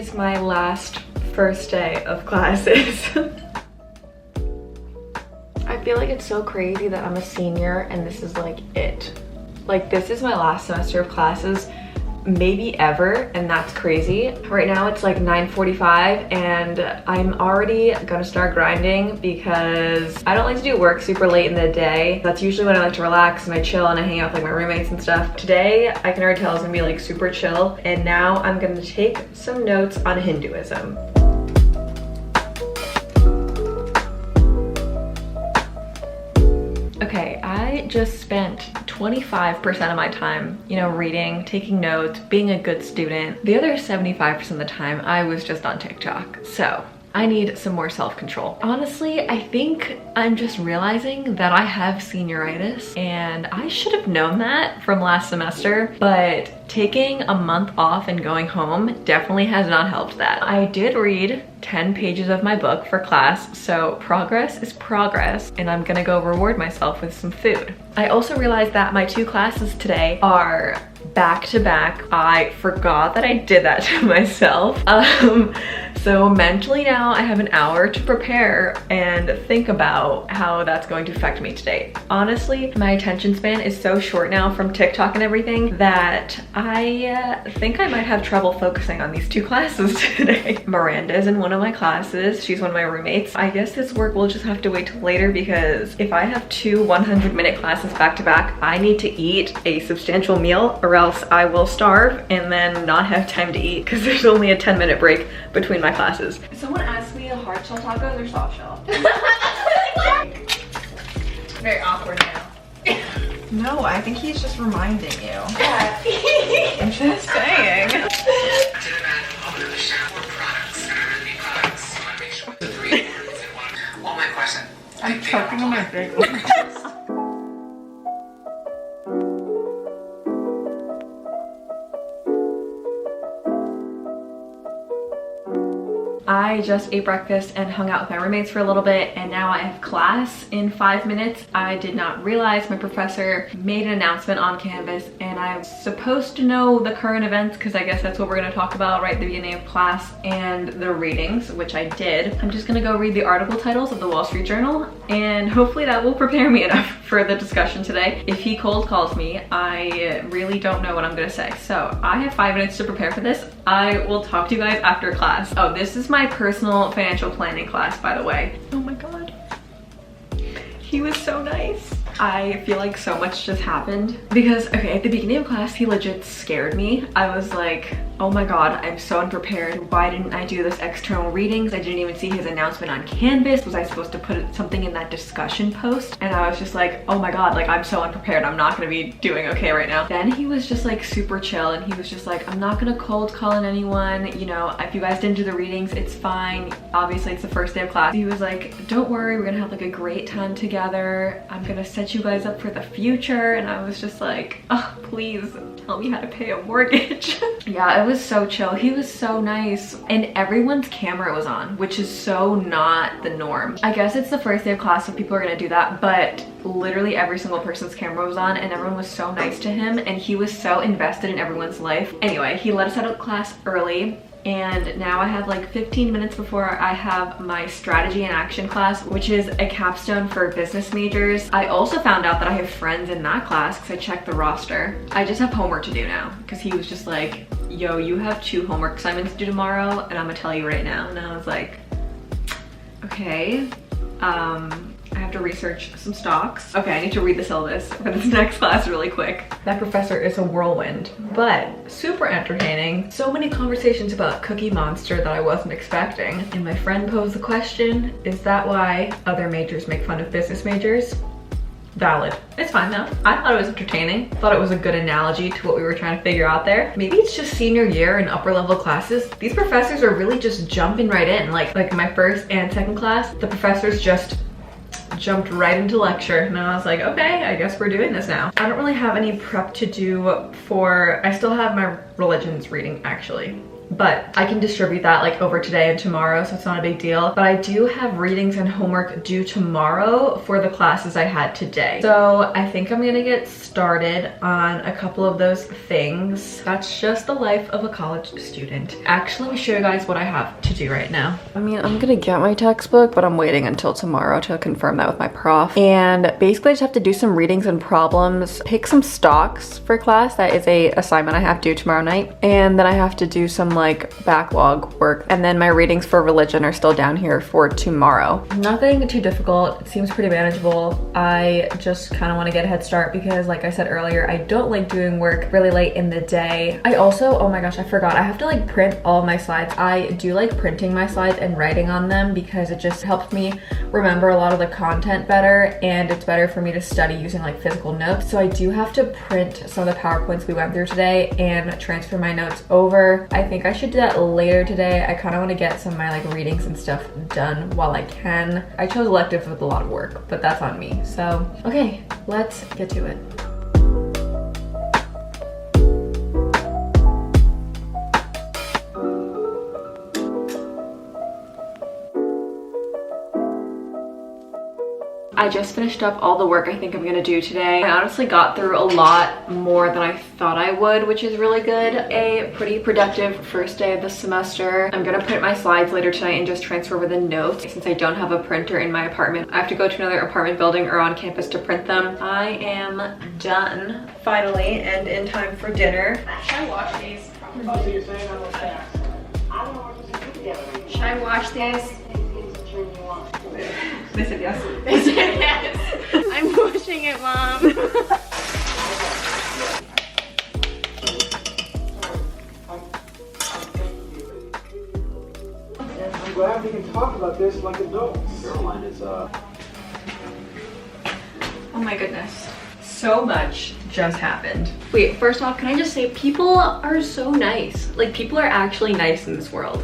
is my last first day of classes. I feel like it's so crazy that I'm a senior and this is like it. Like, this is my last semester of classes, maybe ever, and that's crazy. Right now it's like 9:45 and I'm already gonna start grinding because I don't like to do work super late in the day. That's usually when I like to relax and I chill and I hang out with like my roommates and stuff. Today I can already tell it's gonna be like super chill, and now I'm gonna take some notes on Hinduism. Okay, I just spent 25% of my time, you know, reading, taking notes, being a good student. The other 75% of the time, I was just on TikTok. So I need some more self-control. Honestly, I think I'm just realizing that I have senioritis, and I should have known that from last semester, but taking a month off and going home definitely has not helped that. I did read 10 pages of my book for class, so progress is progress, and I'm gonna go reward myself with some food. I also realized that my 2 classes today are back to back. I forgot that I did that to myself. So mentally now I have an hour to prepare and think about how that's going to affect me today. Honestly, my attention span is so short now from TikTok and everything that I think I might have trouble focusing on these 2 classes today. Miranda's in one of my classes. She's one of my roommates. I guess this work will just have to wait till later, because if I have 2 100-minute classes back to back, I need to eat a substantial meal or else I will starve and then not have time to eat because there's only a 10-minute break between my classes. Someone asked me, hard shell tacos or soft shell? Very awkward now. No, I think he's just reminding you. Yeah. I'm just saying. I'm choking on my bagel. I just ate breakfast and hung out with my roommates for a little bit, and now I have class in 5 minutes. I did not realize my professor made an announcement on Canvas, and I'm supposed to know the current events because I guess that's what we're going to talk about right at the beginning of class, and the readings, which I did. I'm just going to go read the article titles of the Wall Street Journal, and hopefully that will prepare me enough for the discussion today. If he cold calls me, I really don't know what I'm going to say. So I have 5 minutes to prepare for this. I will talk to you guys after class. Oh, this is my personal financial planning class, by the way. Oh my god. He was so nice. I feel like so much just happened because, okay, at the beginning of class, he legit scared me. I was like, oh my god, I'm so unprepared. Why didn't I do those external readings? I didn't even see his announcement on Canvas. Was I supposed to put something in that discussion post? And I was just like, oh my god, like I'm so unprepared. I'm not gonna be doing okay right now. Then he was just like super chill, and he was just like, I'm not gonna cold call on anyone. You know, if you guys didn't do the readings, it's fine. Obviously, it's the first day of class. He was like, don't worry, we're gonna have like a great time together. I'm gonna set you guys up for the future. And I was just like, oh, please tell me how to pay a mortgage. Yeah, it was so chill. He was so nice, and everyone's camera was on, which is so not the norm. I guess it's the first day of class, so people are gonna do that, but literally every single person's camera was on, and everyone was so nice to him, and he was so invested in everyone's life. Anyway, he let us out of class early, and now I have like 15 minutes before I have my strategy and action class, which is a capstone for business majors. I also found out that I have friends in that class because I checked the roster. I just have homework to do now because he was just like, yo, you have 2 homework assignments to do tomorrow, and I'm gonna tell you right now. And I was like, okay. I have to research some stocks. Okay, I need to read the syllabus for this next class really quick. That professor is a whirlwind, but super entertaining. So many conversations about Cookie Monster that I wasn't expecting. And my friend posed the question, is that why other majors make fun of business majors? Valid. It's fine though. I thought it was entertaining. Thought it was a good analogy to what we were trying to figure out there. Maybe it's just senior year in upper level classes. These professors are really just jumping right in. Like my first and second class, the professors just jumped right into lecture, and I was like, okay, I guess we're doing this now. I don't really have any prep to do for, I still have my religions reading actually. but I can distribute that like over today and tomorrow, so it's not a big deal. But I do have readings and homework due tomorrow for the classes I had today. So I think I'm gonna get started on a couple of those things. That's just the life of a college student. Actually, let me show you guys what I have to do right now. I mean, I'm gonna get my textbook, but I'm waiting until tomorrow to confirm that with my prof. And basically I just have to do some readings and problems, pick some stocks for class. That is a assignment I have due tomorrow night. And then I have to do some like backlog work. And then my readings for religion are still down here for tomorrow. Nothing too difficult. It seems pretty manageable. I just kind of want to get a head start because like I said earlier, I don't like doing work really late in the day. I also, oh my gosh, I forgot. I have to like print all of my slides. I do like printing my slides and writing on them because it just helps me remember a lot of the content better, and it's better for me to study using like physical notes. So I do have to print some of the PowerPoints we went through today and transfer my notes over. I think I should do that later today. I kind of want to get some of my like readings and stuff done while I can. I chose electives with a lot of work, but that's on me. So, okay, let's get to it. I just finished up all the work I think I'm gonna do today. I honestly got through a lot more than I thought I would, which is really good. A pretty productive first day of the semester. I'm gonna print my slides later tonight and just transfer over the notes. Since I don't have a printer in my apartment, I have to go to another apartment building or on campus to print them. I am done, finally, and in time for dinner. Should I wash these? Should I wash these? They said yes. They said yes. I'm washing it, Mom. I'm glad we can talk about this like adults. Caroline is Oh my goodness. So much just happened. Wait, first off, can I just say people are so nice. Like, people are actually nice in this world.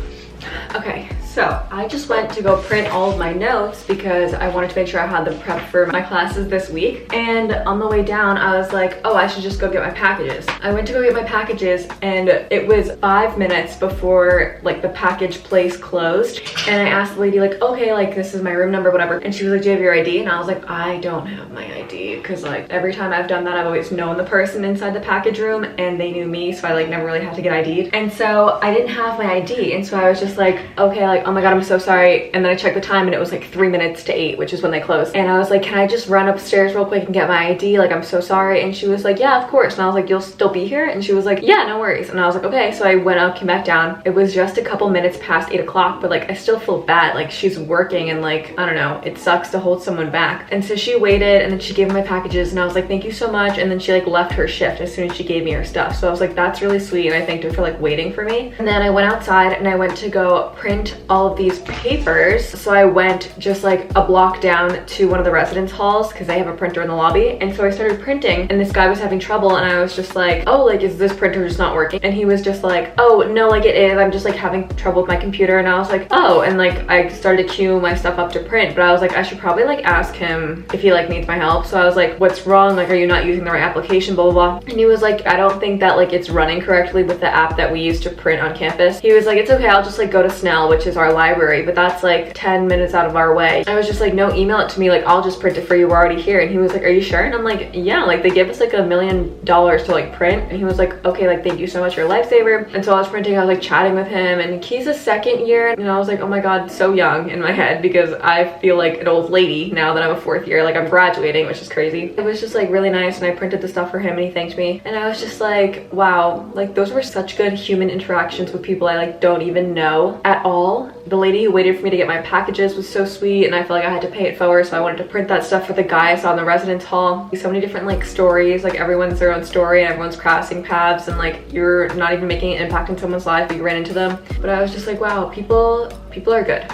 Okay, so I just went to go print all of my notes because I wanted to make sure I had them prepped for my classes this week. And on the way down, I was like, oh, I should just go get my packages. I went to go get my packages and it was 5 minutes before like the package place closed. And I asked the lady like, okay, like this is my room number, whatever. And she was like, do you have your ID? And I was like, I don't have my ID. Cause like every time I've done that, I've always known the person inside the package room and they knew me. So I like never really had to get ID'd. And so I didn't have my ID. And so I was just like, okay, like, oh my God, I'm so sorry. And then I checked the time and it was like 3 minutes to 8, which is when they closed. And I was like, can I just run upstairs real quick and get my ID? Like, I'm so sorry. And she was like, yeah, of course. And I was like, you'll still be here? And she was like, yeah, no worries. And I was like, okay. So I went up, came back down. It was just a couple minutes past 8 o'clock, but like, I still feel bad. Like she's working and like, I don't know, it sucks to hold someone back. And so she waited and then she gave me my packages and I was like, thank you so much. And then she like left her shift as soon as she gave me her stuff. So I was like, that's really sweet. And I thanked her for like waiting for me. And then I went outside and I went to go print all of these papers. So I went just like a block down to one of the residence halls because they have a printer in the lobby. And so I started printing and this guy was having trouble and I was just like, oh, like, is this printer just not working? And he was just like, oh, no, like it is. I'm just like having trouble with my computer. And I was like, oh, and like I started to queue my stuff up to print, but I was like, I should probably like ask him if he like needs my help. So I was like, what's wrong? Like, are you not using the right application? Blah, blah, blah. And he was like, I don't think that like it's running correctly with the app that we use to print on campus. He was like, it's okay. I'll just like go to Snell, which is our library, but that's like 10 minutes out of our way. I was just like, no, email it to me. Like, I'll just print it for you. We're already here. And he was like, are you sure? And I'm like, yeah, like they give us like $1 million to like print. And he was like, okay, like thank you so much, you're a lifesaver. And so I was printing, I was like chatting with him and he's a second year. And I was like, oh my God, so young in my head because I feel like an old lady now that I'm a 4th year, like I'm graduating, which is crazy. It was just like really nice. And I printed the stuff for him and he thanked me. And I was just like, wow, like those were such good human interactions with people I like don't even know at all. The lady who waited for me to get my packages was so sweet and I felt like I had to pay it forward, so I wanted to print that stuff for the guy I saw in the residence hall. So many different like stories, like everyone's their own story and everyone's crossing paths and like you're not even making an impact in someone's life but you ran into them. But I was just like, wow, people are good.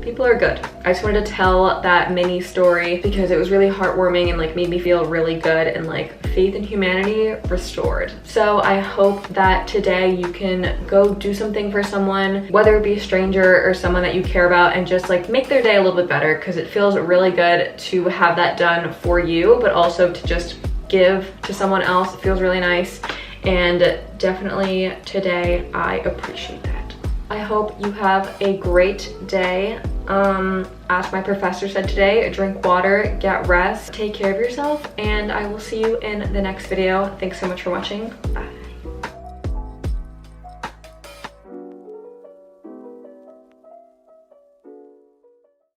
People are good. I just wanted to tell that mini story because it was really heartwarming and like made me feel really good and like faith in humanity restored. So I hope that today you can go do something for someone, whether it be a stranger or someone that you care about, and just like make their day a little bit better because it feels really good to have that done for you, but also to just give to someone else. It feels really nice. And definitely today I appreciate that. I hope you have a great day. As my professor said today, drink water, get rest, take care of yourself, and I will see you in the next video. Thanks so much for watching. Bye.